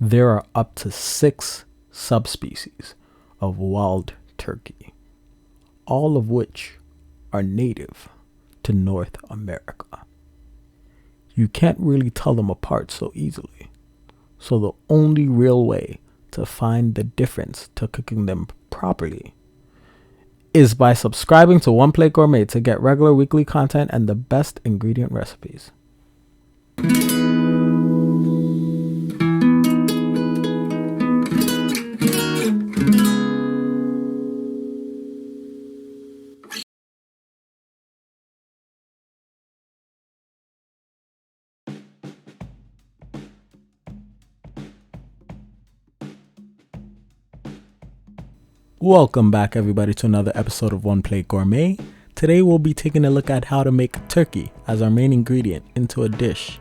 There are up to 6 subspecies of wild turkey, all of which are native to North America. You can't really tell them apart so easily, so the only real way to find the difference to cooking them properly is by subscribing to One Plate Gourmet to get regular weekly content and the best ingredient recipes. Welcome back everybody to another episode of One Plate Gourmet. Today we'll be taking a look at how to make turkey as our main ingredient into a dish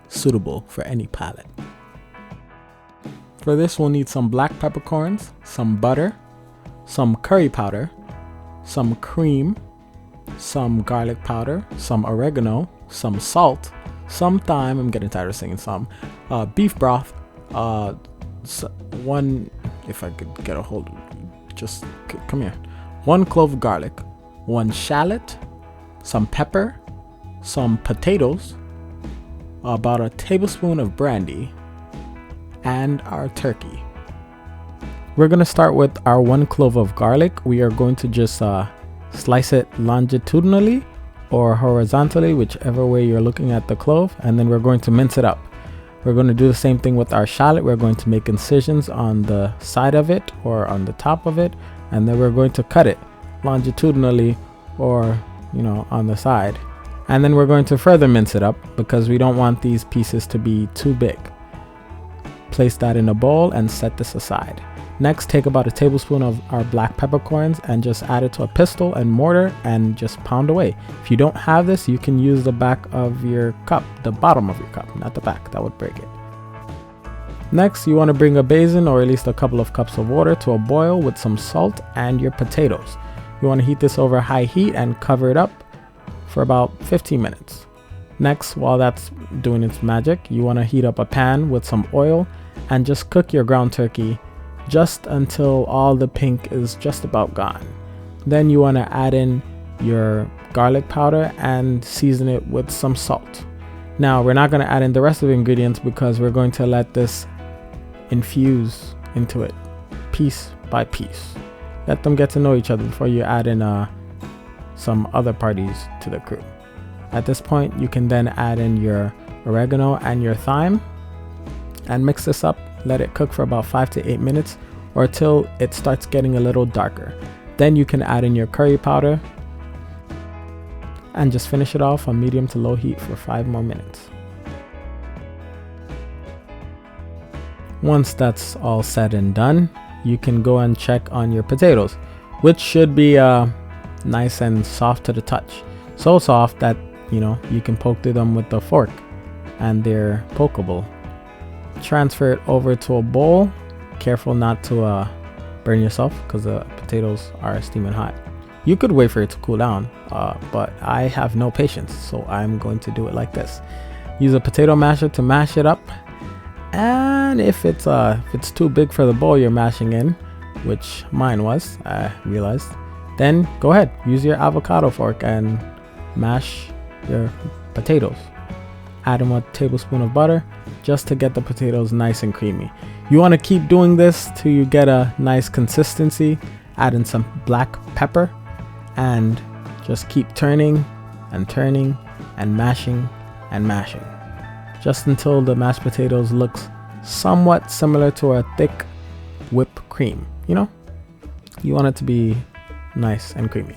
suitable for any palate. For this we'll need some black peppercorns, some butter, some curry powder, some cream, some garlic powder, some oregano, some salt, some thyme, I'm getting tired of saying some, beef broth, one, if I could get a hold of it, just come here, 1 clove of garlic, 1 shallot, some pepper, some potatoes, about a tablespoon of brandy, and our turkey. We're going to start with our 1 clove of garlic. We are going to just slice it longitudinally or horizontally, whichever way you're looking at the clove, and then we're going to mince it up. We're going to do the same thing with our shallot. We're going to make incisions on the side of it or on the top of it, and then we're going to cut it longitudinally or, on the side. And then we're going to further mince it up because we don't want these pieces to be too big. Place that in a bowl and set this aside. Next, take about a tablespoon of our black peppercorns and just add it to a pestle and mortar and just pound away. If you don't have this, you can use the back of your cup, the bottom of your cup, not the back, that would break it. Next, you want to bring a basin or at least a couple of cups of water to a boil with some salt and your potatoes. You want to heat this over high heat and cover it up for about 15 minutes. Next, while that's doing its magic, you want to heat up a pan with some oil and just cook your ground turkey just until all the pink is just about gone. Then you want to add in your garlic powder and season it with some salt. Now we're not going to add in the rest of the ingredients because we're going to let this infuse into it piece by piece. Let them get to know each other before you add in some other parties to the crew. At this point you can then add in your oregano and your thyme and mix this up. Let it cook for about 5 to 8 minutes or till it starts getting a little darker. Then you can add in your curry powder and just finish it off on medium to low heat for 5 more minutes. Once that's all said and done, you can go and check on your potatoes, which should be nice and soft to the touch. So soft that you can poke through them with a fork and they're pokeable. Transfer it over to a bowl. Careful not to burn yourself because the potatoes are steaming hot. You could wait for it to cool down, but I have no patience, so I'm going to do it like this. Use a potato masher to mash it up, and if it's too big for the bowl you're mashing in, which mine was, I realized, then go ahead, use your avocado fork and mash your potatoes. Add in 1 tablespoon of butter just to get the potatoes nice and creamy. You want to keep doing this till you get a nice consistency. Add in some black pepper and just keep turning and turning and mashing and mashing just until the mashed potatoes looks somewhat similar to a thick whipped cream. You want it to be nice and creamy.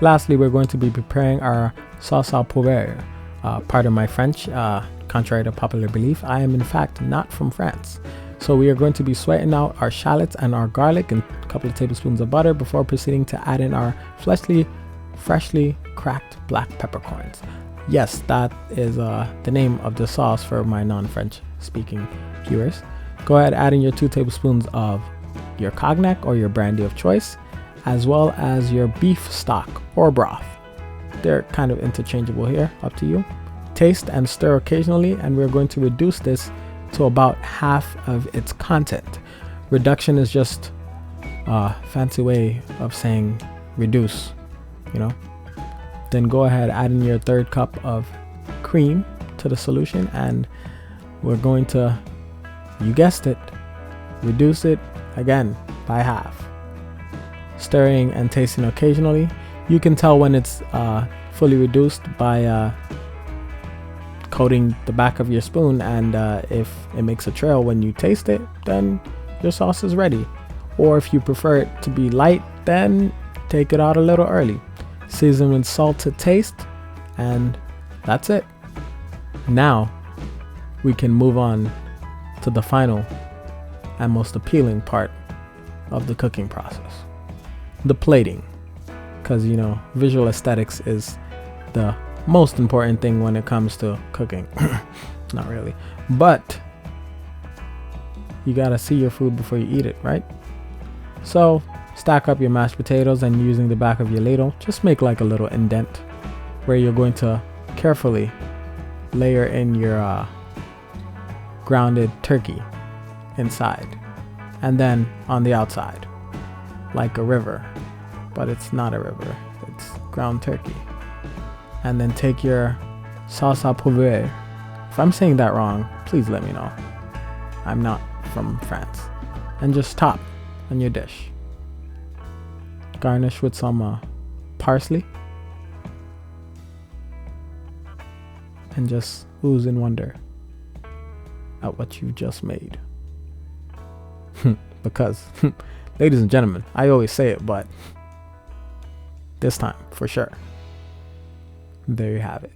Lastly, we're going to be preparing our sauce à poivre. Pardon my French, contrary to popular belief, I am in fact not from France. So we are going to be sweating out our shallots and our garlic and a couple of tablespoons of butter before proceeding to add in our freshly cracked black peppercorns. Yes, that is the name of the sauce for my non-French speaking viewers. Go ahead, add in your 2 tablespoons of your cognac or your brandy of choice, as well as your beef stock or broth. They're kind of interchangeable here, up to you. Taste and stir occasionally, and we're going to reduce this to about half of its content. Reduction is just a fancy way of saying reduce, you know. Then go ahead, add in your 1/3 cup of cream to the solution, and we're going to, you guessed it, reduce it again by half. Stirring and tasting occasionally. You can tell when it's fully reduced by coating the back of your spoon, and if it makes a trail when you taste it, then your sauce is ready. Or if you prefer it to be light, then take it out a little early. Season with salt to taste, and that's it. Now we can move on to the final and most appealing part of the cooking process, the plating. Because, you know, visual aesthetics is the most important thing when it comes to cooking. Not really, but you gotta see your food before you eat it, right? So stack up your mashed potatoes, and using the back of your ladle, just make like a little indent where you're going to carefully layer in your grounded turkey inside, and then on the outside like a river, but it's not a river, it's ground turkey. And then take your sauce à poivre. If I'm saying that wrong, please let me know. I'm not from France. And just top on your dish. Garnish with some parsley, and just ooze in wonder at what you've just made. Because, ladies and gentlemen, I always say it, but this time, for sure. There you have it.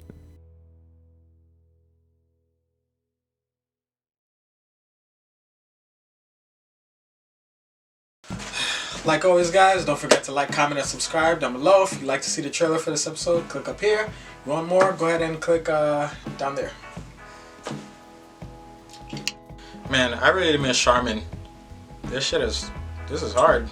Like always, guys, don't forget to like, comment, and subscribe down below. If you'd like to see the trailer for this episode, click up here. If you want more, go ahead and click down there. Man, I really miss Charmin. This is hard.